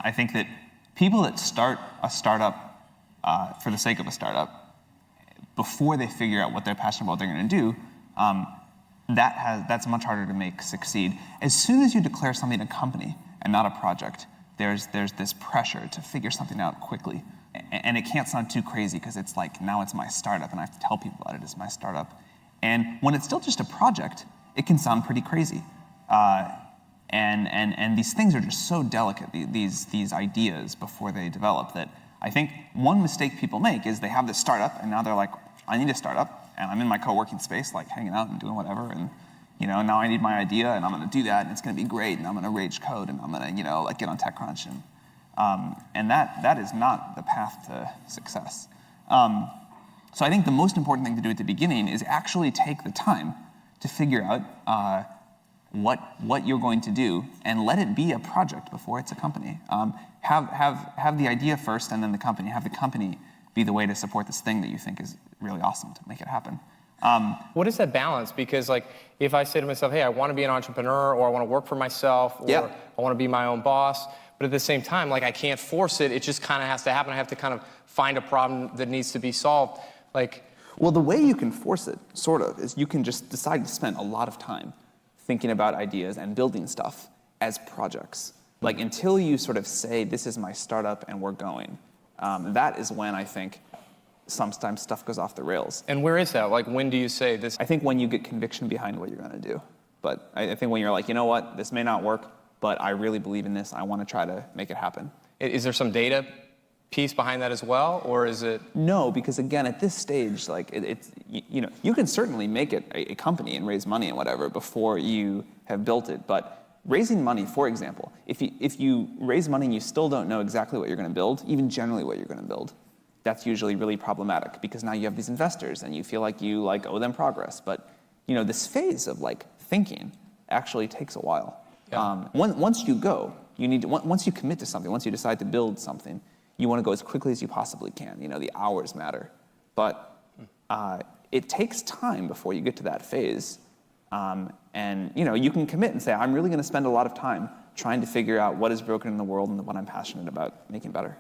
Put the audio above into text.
I think that people that start a startup for the sake of a startup, before they figure out what they're passionate about, what they're going to do, that's much harder to make succeed. As soon as you declare something a company and not a project, there's this pressure to figure something out quickly. And it can't sound too crazy because it's like, now it's my startup and I have to tell people about it as my startup. And when it's still just a project, it can sound pretty crazy. And these things are just so delicate, these ideas before they develop, that I think one mistake people make is they have this startup and now they're like, I need a startup, and I'm in my co-working space, like hanging out and doing whatever, and now I need my idea and I'm gonna do that and it's gonna be great and I'm gonna rage code and I'm gonna like get on TechCrunch, and that is not the path to success. So I think the most important thing to do at the beginning is actually take the time to figure out what you're going to do and let it be a project before it's a company. Have the idea first and then the company. Have the company be the way to support this thing that you think is really awesome to make it happen. What is that balance? Because like, if I say to myself, hey, I want to be an entrepreneur, or I want to work for myself, or I want to be my own boss, but at the same time, like, I can't force it. It just kind of has to happen. I have to kind of find a problem that needs to be solved. Like, well, the way you can force it, sort of, is you can just decide to spend a lot of time thinking about ideas and building stuff as projects. Like, until you sort of say, this is my startup and we're going, that is when I think sometimes stuff goes off the rails. And where is that? Like, when do you say this? I think when you get conviction behind what you're going to do. But I think when you're like, you know what, this may not work, but I really believe in this. I want to try to make it happen. Is there some data piece behind that as well, or is it? No, because again, at this stage, like you can certainly make it a company and raise money and whatever before you have built it. But raising money, for example, if you raise money and you still don't know exactly what you're going to build, even generally what you're going to build, that's usually really problematic, because now you have these investors and you feel like you owe them progress. But this phase of thinking actually takes a while. Yeah. Once you go, once you commit to something, once you decide to build something, you want to go as quickly as you possibly can. The hours matter, but it takes time before you get to that phase. And you can commit and say, I'm really going to spend a lot of time trying to figure out what is broken in the world and what I'm passionate about making better.